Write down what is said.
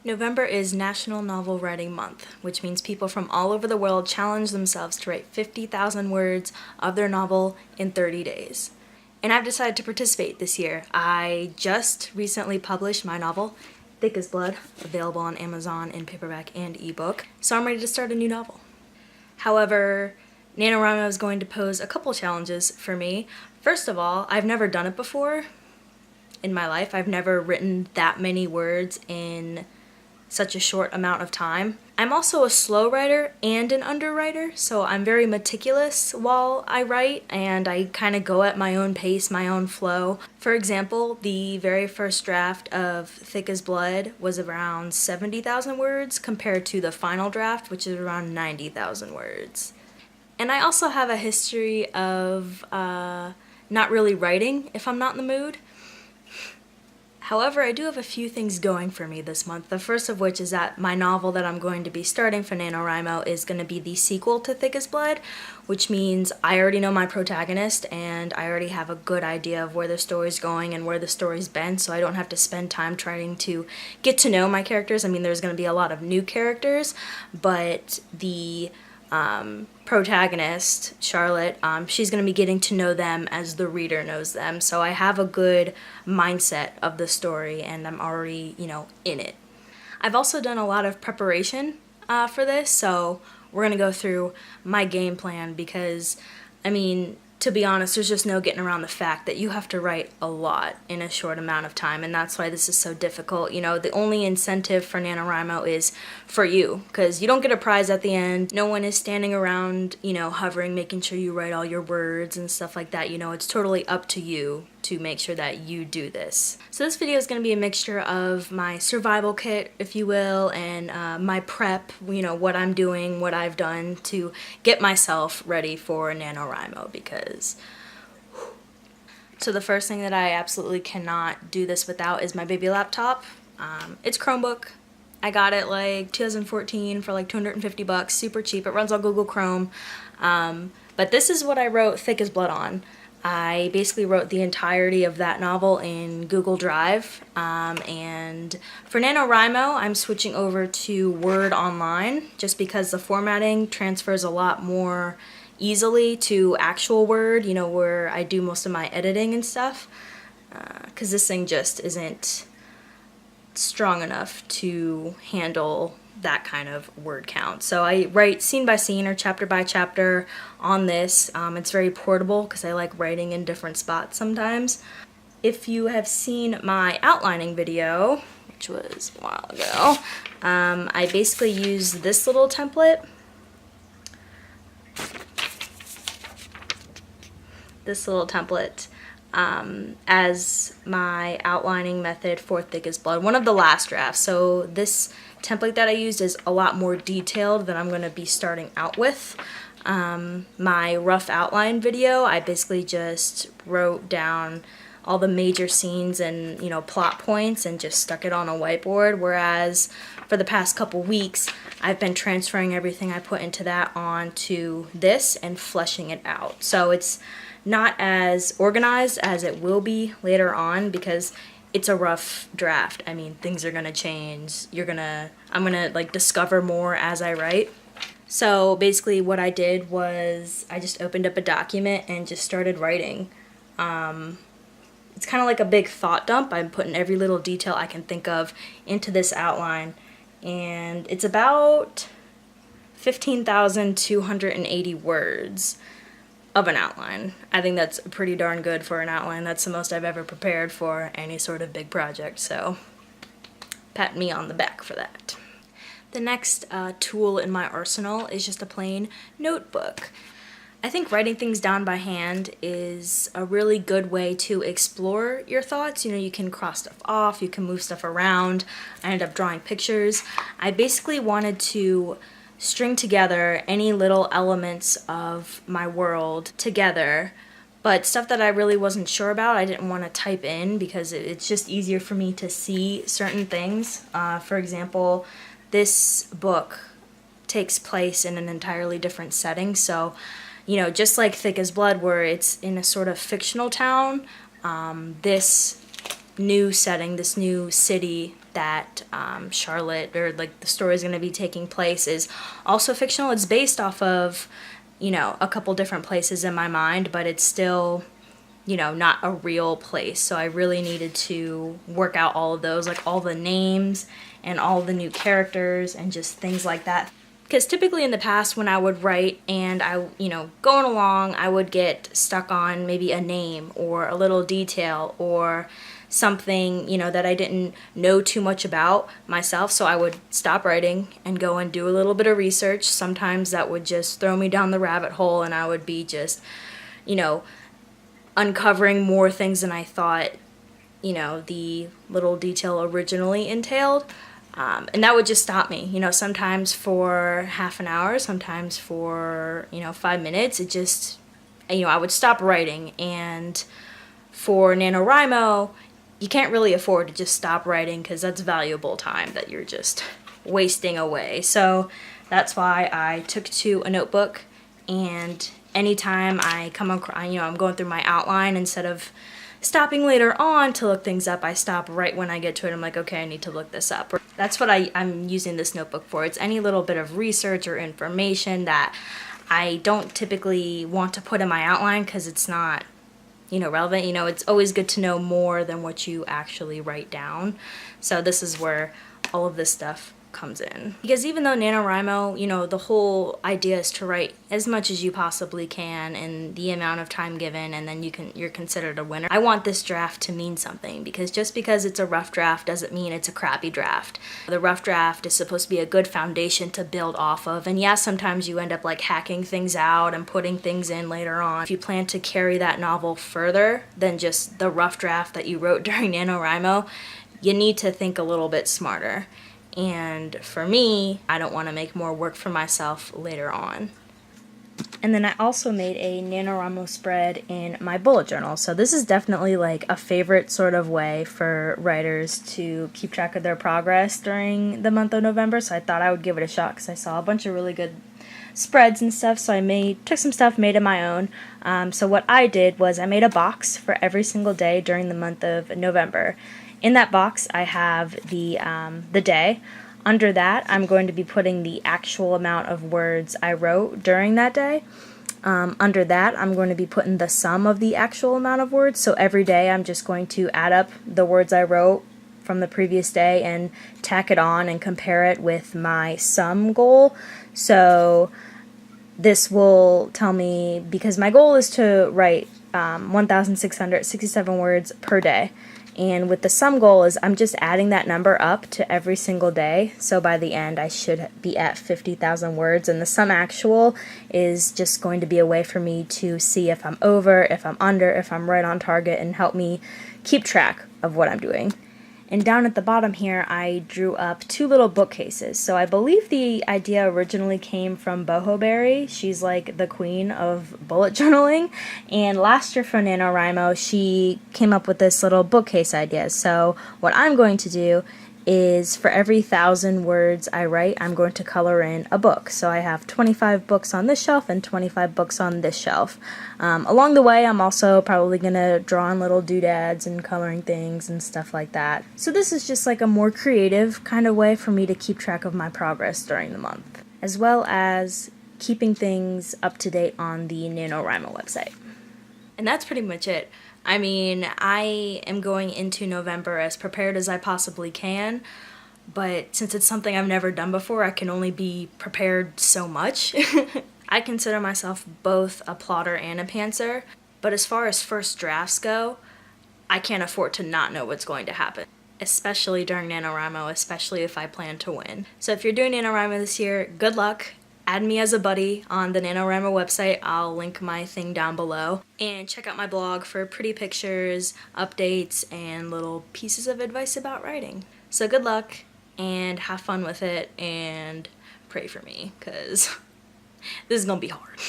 November is National Novel Writing Month, which means people from all over the world challenge themselves to write 50,000 words of their novel in 30 days. And I've decided to participate this year. I just recently published my novel, Thick as Blood, available on Amazon in paperback and ebook, so I'm ready to start a new novel. However, NaNoWriMo is going to pose a couple challenges for me. First of all, I've never done it before in my life. I've never written that many words in such a short amount of time. I'm also a slow writer and an underwriter, so I'm very meticulous while I write, and I kind of go at my own pace, my own flow. For example, the very first draft of Thick as Blood was around 70,000 words compared to the final draft, which is around 90,000 words. And I also have a history of not really writing if I'm not in the mood. However, I do have a few things going for me this month. The first of which is that my novel that I'm going to be starting for NaNoWriMo is going to be the sequel to Thick as Blood, which means I already know my protagonist and I already have a good idea of where the story's going and where the story's been, so I don't have to spend time trying to get to know my characters. I mean, there's going to be a lot of new characters, but the protagonist, Charlotte, she's going to be getting to know them as the reader knows them. So I have a good mindset of the story and I'm already, in it. I've also done a lot of preparation for this, so we're going to go through my game plan because, to be honest, there's just no getting around the fact that you have to write a lot in a short amount of time, and that's why this is so difficult. The only incentive for NaNoWriMo is for you, because you don't get a prize at the end. No one is standing around, hovering, making sure you write all your words and stuff like that. It's totally up to you to make sure that you do this. So this video is going to be a mixture of my survival kit, if you will, and my prep, what I'm doing, what I've done to get myself ready for NaNoWriMo, because so the first thing that I absolutely cannot do this without is my baby laptop. It's Chromebook. I got it like 2014 for like $250, super cheap. It runs on Google Chrome. But this is what I wrote Thick as Blood on. I basically wrote the entirety of that novel in Google Drive, and for NaNoWriMo I'm switching over to Word Online just because the formatting transfers a lot more easily to actual Word, where I do most of my editing and stuff, because this thing just isn't strong enough to handle that kind of word count. So I write scene by scene or chapter by chapter on this. It's very portable because I like writing in different spots sometimes. If you have seen my outlining video, which was a while ago, I basically use this little template. As my outlining method for Thick as Blood, one of the last drafts. So this template that I used is a lot more detailed than I'm going to be starting out with. My rough outline video, I basically just wrote down all the major scenes and plot points and just stuck it on a whiteboard, whereas for the past couple weeks I've been transferring everything I put into that onto this and fleshing it out. So it's not as organized as it will be later on because it's a rough draft. Things are gonna change. I'm gonna discover more as I write. So basically what I did was I just opened up a document and just started writing. It's kind of like a big thought dump. I'm putting every little detail I can think of into this outline, and it's about 15,280 words of an outline. I think that's pretty darn good for an outline. That's the most I've ever prepared for any sort of big project, so pat me on the back for that. The next tool in my arsenal is just a plain notebook. I think writing things down by hand is a really good way to explore your thoughts. You can cross stuff off, you can move stuff around. I ended up drawing pictures. I basically wanted to string together any little elements of my world together, but stuff that I really wasn't sure about I didn't want to type in because it's just easier for me to see certain things. For example, this book takes place in an entirely different setting, so just like Thick as Blood where it's in a sort of fictional town, this new setting, this new city that Charlotte, or like the story is going to be taking place, is also fictional. It's based off of, you know, a couple different places in my mind, but it's still, you know, not a real place. So I really needed to work out all of those, like all the names and all the new characters and just things like that. Because typically in the past when I would write and you know, going along, I would get stuck on maybe a name or a little detail or something, you know, that I didn't know too much about myself. So I would stop writing and go and do a little bit of research. Sometimes that would just throw me down the rabbit hole and I would be just, you know, uncovering more things than I thought, you know, the little detail originally entailed. And that would just stop me, you know, sometimes for half an hour, sometimes for, you know, 5 minutes. It just, you know, I would stop writing. And for NaNoWriMo, you can't really afford to just stop writing because that's valuable time that you're just wasting away. So that's why I took to a notebook, and anytime I come across, you know, I'm going through my outline, instead of stopping later on to look things up, I stop right when I get to it. I'm like, okay, I need to look this up. That's what I'm using this notebook for. It's any little bit of research or information that I don't typically want to put in my outline because it's not, you know, relevant. You know, it's always good to know more than what you actually write down. So this is where all of this stuff comes in. Because even though NaNoWriMo, you know, the whole idea is to write as much as you possibly can in the amount of time given, and then you're considered a winner. I want this draft to mean something, because just because it's a rough draft doesn't mean it's a crappy draft. The rough draft is supposed to be a good foundation to build off of, and yeah, sometimes you end up like hacking things out and putting things in later on. If you plan to carry that novel further than just the rough draft that you wrote during NaNoWriMo, you need to think a little bit smarter. And for me, I don't want to make more work for myself later on. And then I also made a NaNoWriMo spread in my bullet journal. So this is definitely like a favorite sort of way for writers to keep track of their progress during the month of November. So I thought I would give it a shot because I saw a bunch of really good spreads and stuff. So I took some stuff, made it my own. So what I did was I made a box for every single day during the month of November. In that box, I have the day. Under that, I'm going to be putting the actual amount of words I wrote during that day. Under that, I'm going to be putting the sum of the actual amount of words. So every day, I'm just going to add up the words I wrote from the previous day and tack it on and compare it with my sum goal. So this will tell me, because my goal is to write 1,667 words per day. And with the sum goal is I'm just adding that number up to every single day. So by the end, I should be at 50,000 words. And the sum actual is just going to be a way for me to see if I'm over, if I'm under, if I'm right on target, and help me keep track of what I'm doing. And down at the bottom here, I drew up 2 little bookcases. So I believe the idea originally came from Bohoberry. She's like the queen of bullet journaling. And last year for NaNoWriMo, she came up with this little bookcase idea. So what I'm going to do is for every 1,000 words I write, I'm going to color in a book. So I have 25 books on this shelf and 25 books on this shelf. Along the way, I'm also probably going to draw on little doodads and coloring things and stuff like that. So this is just like a more creative kind of way for me to keep track of my progress during the month, as well as keeping things up to date on the NaNoWriMo website. And that's pretty much it. I mean, I am going into November as prepared as I possibly can, but since it's something I've never done before, I can only be prepared so much. I consider myself both a plotter and a pantser, but as far as first drafts go, I can't afford to not know what's going to happen, especially during NaNoWriMo, especially if I plan to win. So if you're doing NaNoWriMo this year, good luck. Add me as a buddy on the NaNoWriMo website. I'll link my thing down below. And check out my blog for pretty pictures, updates, and little pieces of advice about writing. So good luck, and have fun with it, and pray for me, because this is gonna be hard.